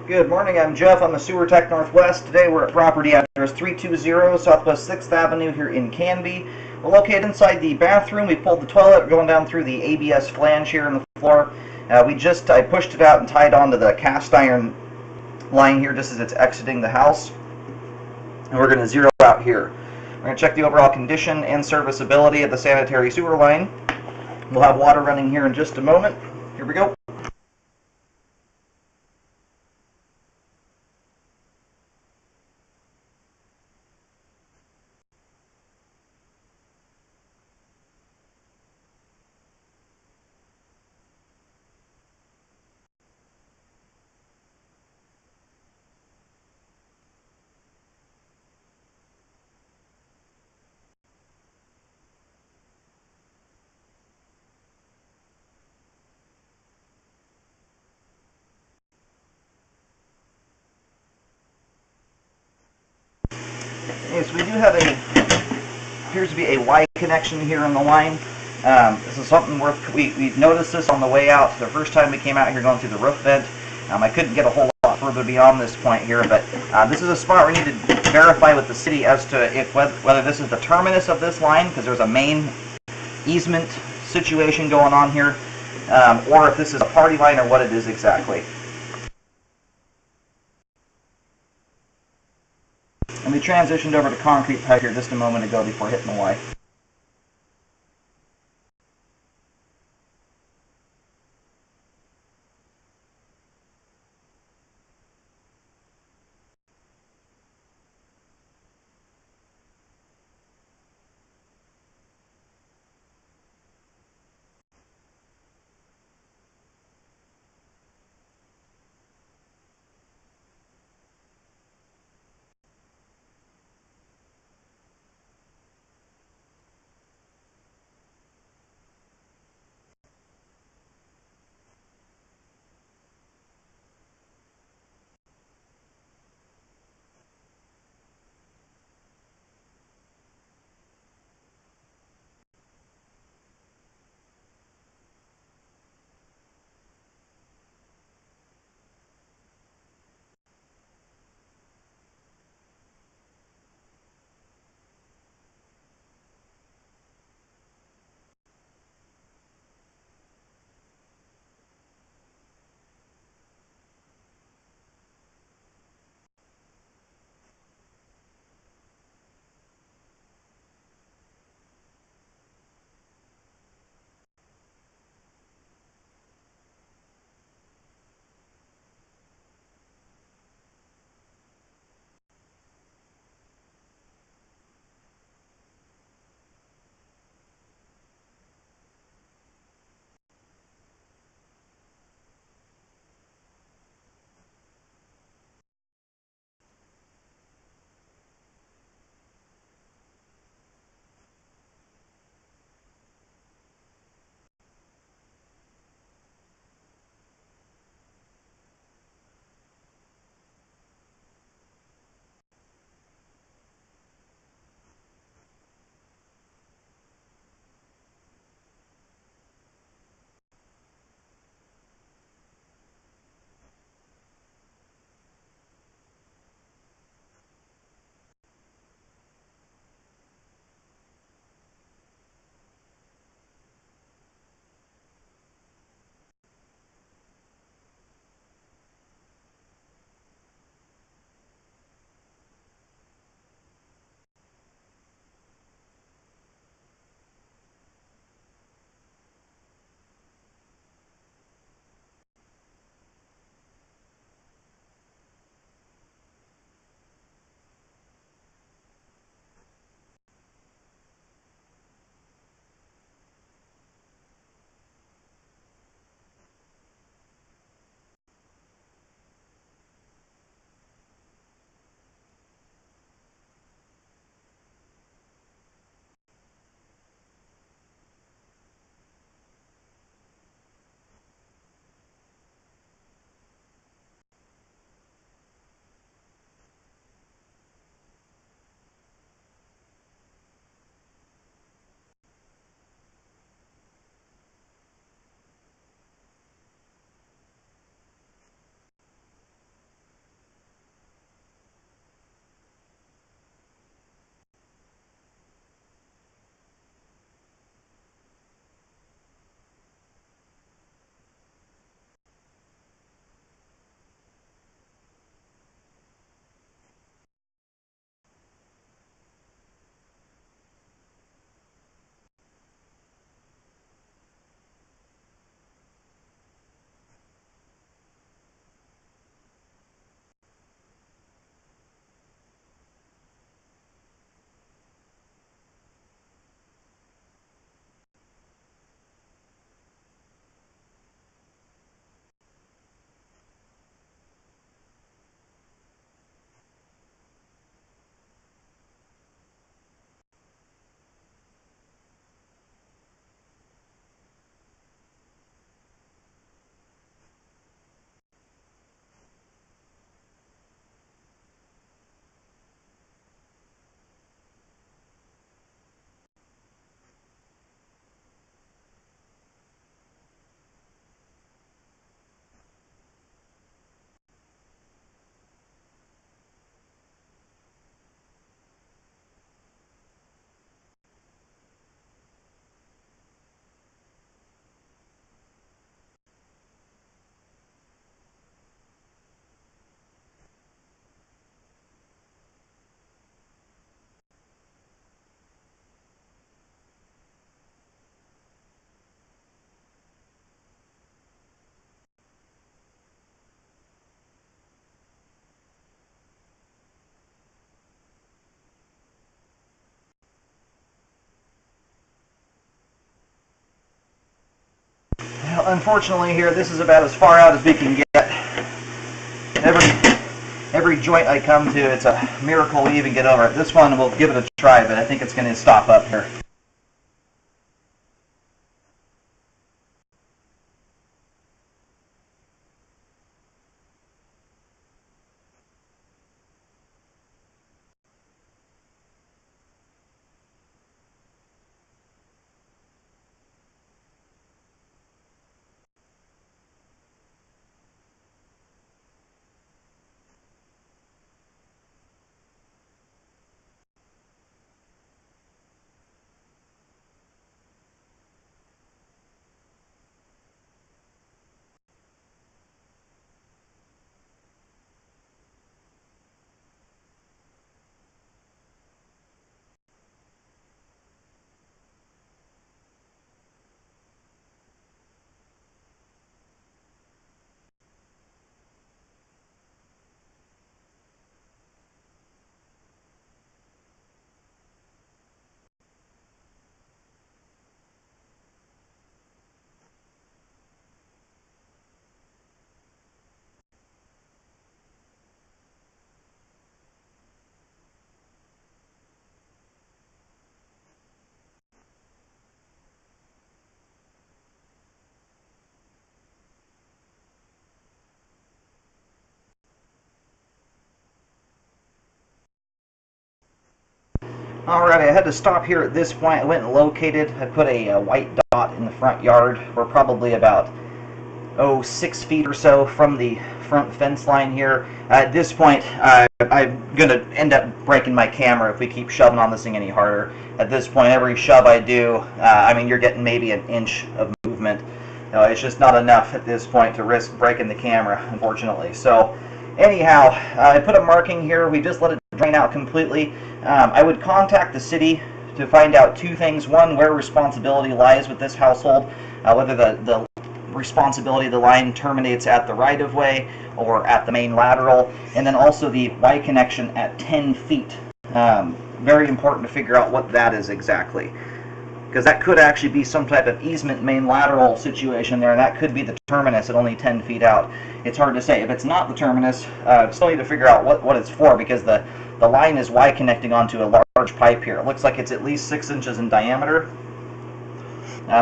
Good morning, I'm Jeff. I'm the Sewer Tech Northwest. Today we're at property address 320 Southwest 6th Avenue here in Canby. We're located inside the bathroom. We pulled the toilet going down through the ABS flange here in the floor. I pushed it out and tied onto the cast iron line here just as it's exiting the house. And we're going to zero out here. We're going to check the overall condition and serviceability of the sanitary sewer line. We'll have water running here in just a moment. Here we go. Okay, so we do have appears to be a Y connection here on the line. This is something we noticed this on the way out. The first time we came out here going through the roof vent. I couldn't get a whole lot further beyond this point here, but this is a spot we need to verify with the city as to whether this is the terminus of this line, because there's a main easement situation going on here, or if this is a party line or what it is exactly. And we transitioned over to concrete pipe here just a moment ago before hitting the Y. unfortunately here, this is about as far out as we can get. Every joint I come to, it's a miracle we even get over it. This one, we'll give it a try, but I think it's going to stop up here. Alright, I had to stop here at this point. I went and located. I put a white dot in the front yard. We're probably about 6 feet or so from the front fence line here. At this point, I'm going to end up breaking my camera if we keep shoving on this thing any harder. At this point, every shove I do, I mean, you're getting maybe an inch of movement. It's just not enough at this point to risk breaking the camera, unfortunately. So, anyhow, I put a marking here. We just let it drain out completely. I would contact the city to find out two things. One, where responsibility lies with this household, whether the responsibility of the line terminates at the right-of-way or at the main lateral, and then also the Y connection at 10 feet. Very important to figure out what that is exactly, because that could actually be some type of easement main lateral situation there, and that could be the terminus at only 10 feet out. It's hard to say. If it's not the terminus, still need to figure out what it's for, because the line is Y connecting onto a large pipe here. It looks like it's at least 6 inches in diameter.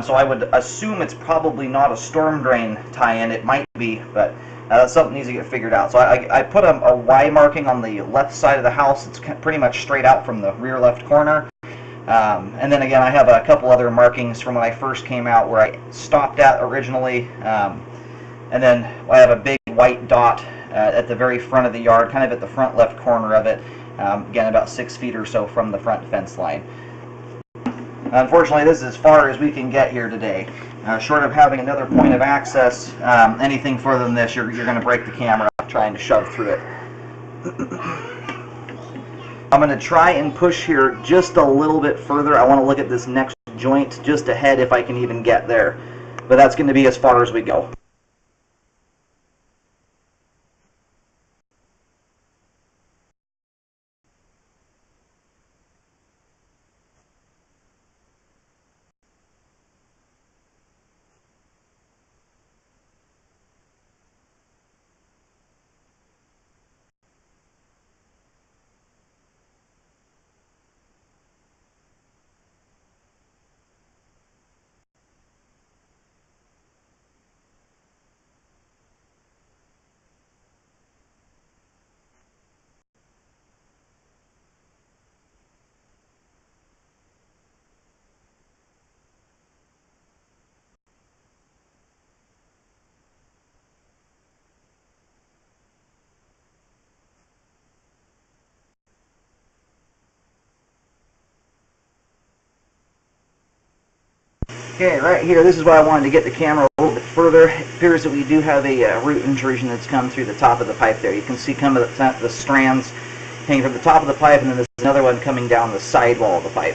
So I would assume it's probably not a storm drain tie-in. It might be, but that's something that needs to get figured out. So I put a Y marking on the left side of the house. It's pretty much straight out from the rear left corner. And then again, I have a couple other markings from when I first came out where I stopped at originally. And then I have a big white dot at the very front of the yard, kind of at the front left corner of it. Again, about 6 feet or so from the front fence line. Unfortunately, this is as far as we can get here today. Short of having another point of access, anything further than this, you're going to break the camera trying to shove through it. I'm going to try and push here just a little bit further. I want to look at this next joint just ahead if I can even get there. But that's going to be as far as we go. Okay, right here, this is where I wanted to get the camera a little bit further. It appears that we do have a root intrusion that's come through the top of the pipe there. You can see kind of the strands hanging from the top of the pipe, and then there's another one coming down the side wall of the pipe.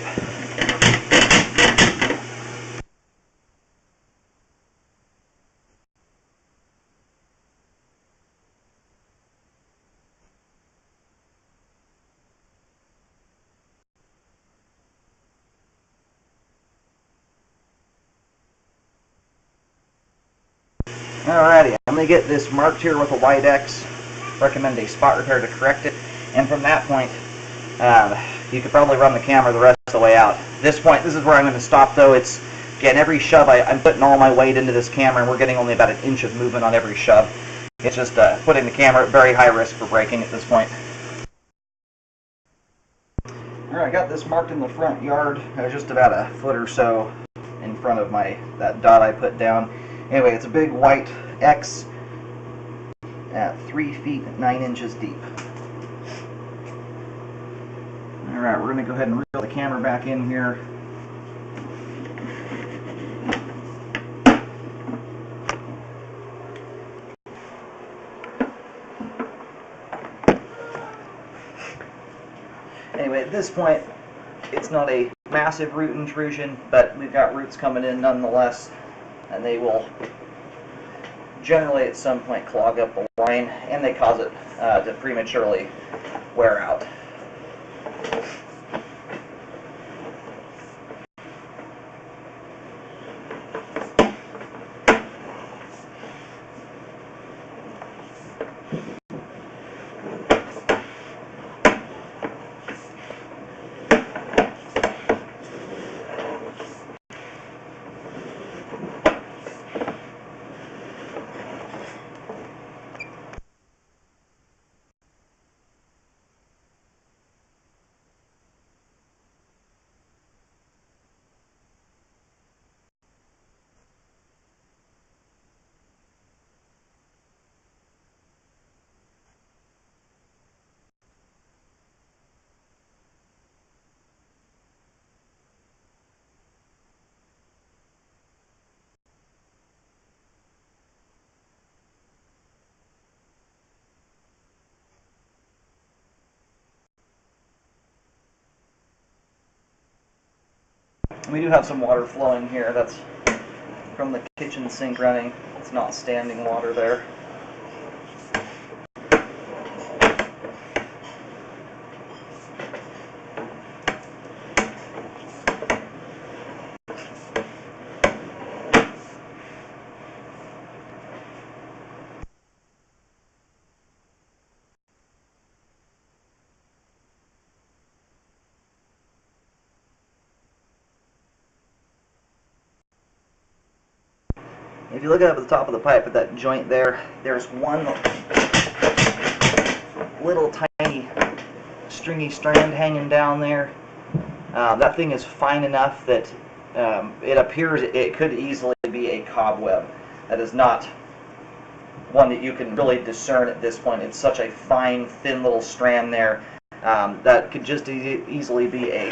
Alrighty, I'm going to get this marked here with a white X. Recommend a spot repair to correct it. And from that point, you could probably run the camera the rest of the way out. At this point, this is where I'm going to stop though. It's, again, every shove, I'm putting all my weight into this camera, and we're getting only about an inch of movement on every shove. It's just putting the camera at very high risk for breaking at this point. Alright, I got this marked in the front yard, just about a foot or so in front of that dot I put down. Anyway, it's a big white X at 3 feet 9 inches deep. Alright, we're going to go ahead and reel the camera back in here. Anyway, at this point, it's not a massive root intrusion, but we've got roots coming in nonetheless, and they will generally at some point clog up the line, and they cause it to prematurely wear out. We do have some water flowing here. That's from the kitchen sink running. It's not standing water there. If you look up at the top of the pipe at that joint there, there's one little tiny stringy strand hanging down there. That thing is fine enough that it appears it could easily be a cobweb. That is not one that you can really discern at this point. It's such a fine, thin little strand there that could just easily be a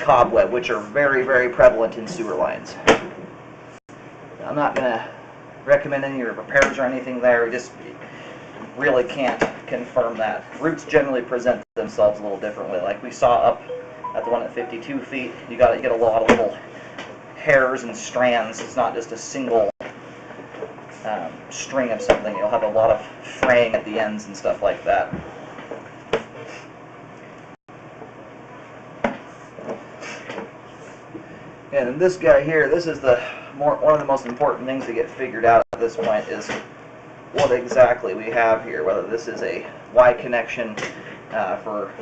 cobweb, which are very, very prevalent in sewer lines. I'm not going to recommend any repairs or anything there. We just really can't confirm that. Roots generally present themselves a little differently. Like we saw up at the one at 52 feet, you get a lot of little hairs and strands. It's not just a single string of something. You'll have a lot of fraying at the ends and stuff like that. And then this guy here, this is one of the most important things to get figured out at this point is what exactly we have here. Whether this is a Y connection for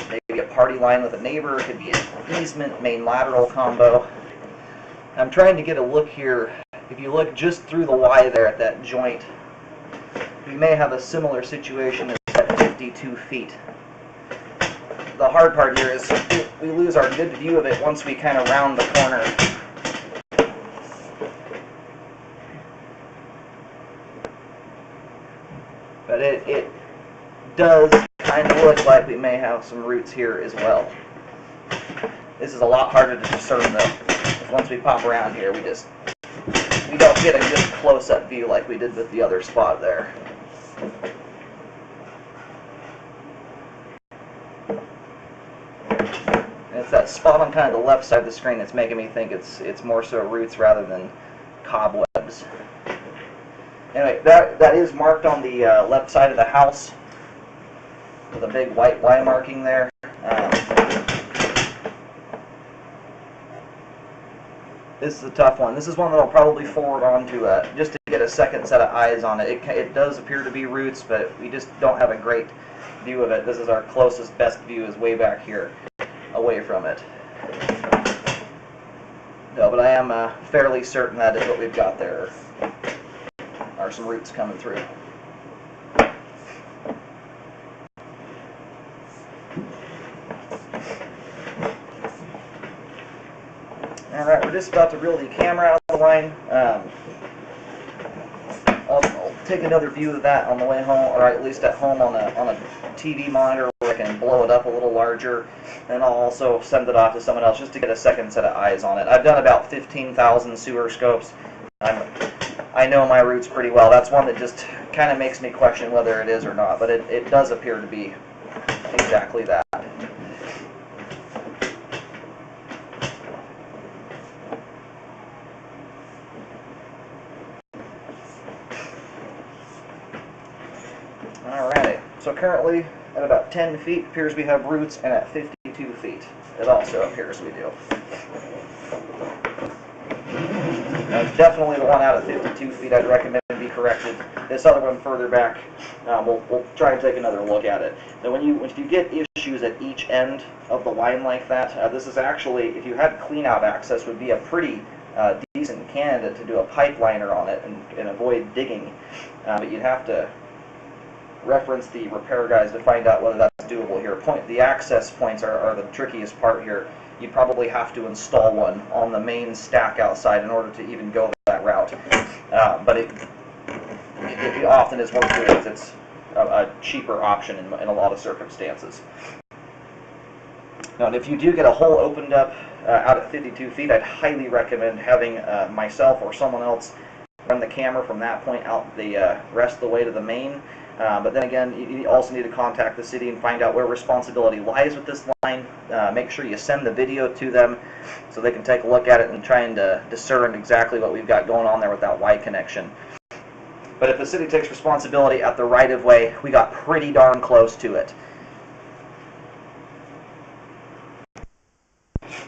maybe a party line with a neighbor, it could be an easement, main lateral combo. I'm trying to get a look here. If you look just through the Y there at that joint, we may have a similar situation as at 52 feet. The hard part here is we lose our good view of it once we kind of round the corner. But it does kind of look like we may have some roots here as well. This is a lot harder to discern though. Once we pop around here, we don't get a good close-up view like we did with the other spot there. It's that spot on kind of the left side of the screen that's making me think it's more so roots rather than cobwebs. Anyway, that is marked on the left side of the house with a big white Y marking there. This is a tough one. This is one that I'll probably forward on to just to get a second set of eyes on it. It does appear to be roots, but we just don't have a great view of it. This is our closest, best view is way back here, away from it. No, but I am fairly certain that is what we've got there. Are some roots coming through. Alright, we're just about to reel the camera out of the line. I'll take another view of that on the way home, or at least at home on a TV monitor where I can blow it up a little larger. And I'll also send it off to someone else just to get a second set of eyes on it. I've done about 15,000 sewer scopes. I know my roots pretty well. That's one that just kind of makes me question whether it is or not, but it does appear to be exactly that. Alrighty, so currently at about 10 feet appears we have roots, and at 52 feet it also appears we do. Now, definitely the one out at 52 feet I'd recommend be corrected. This other one further back, we'll try and take another look at it. Now if you get issues at each end of the line like that, this is actually, if you had clean-out access, would be a pretty decent candidate to do a pipeliner on it and avoid digging. But you'd have to reference the repair guys to find out whether that's doable here. The access points are the trickiest part here. You'd probably have to install one on the main stack outside in order to even go that route. But it often is worth doing. It's a cheaper option in a lot of circumstances. Now, and if you do get a hole opened up out at 52 feet, I'd highly recommend having myself or someone else run the camera from that point out the rest of the way to the main. But then again, you also need to contact the city and find out where responsibility lies with this line. Make sure you send the video to them so they can take a look at it and try and discern exactly what we've got going on there with that Y connection. But if the city takes responsibility at the right-of-way, we got pretty darn close to it.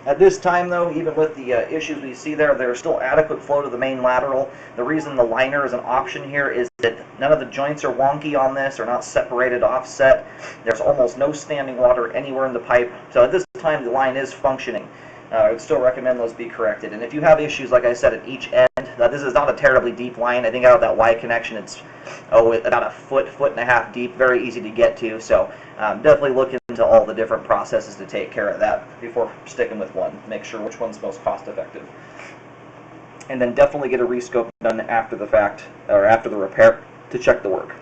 At this time, though, even with the issues we see there, there's still adequate flow to the main lateral. The reason the liner is an option here is that none of the joints are wonky on this, or not separated offset. There's almost no standing water anywhere in the pipe. So at this time, the line is functioning. I would still recommend those be corrected. And if you have issues, like I said, at each end, this is not a terribly deep line. I think out of that Y connection, it's about a foot and a half deep, very easy to get to. So definitely look into all the different processes to take care of that before sticking with one. Make sure which one's most cost effective. And then definitely get a rescope done after the fact, or after the repair, to check the work.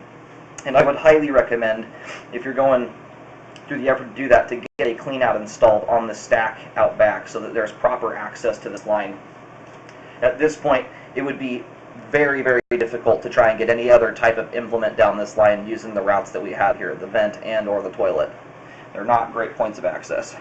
And I would highly recommend, if you're going through the effort to do that, to get a clean out installed on the stack out back so that there's proper access to this line. At this point, it would be very, very difficult to try and get any other type of implement down this line using the routes that we have here, the vent and or the toilet. They're not great points of access.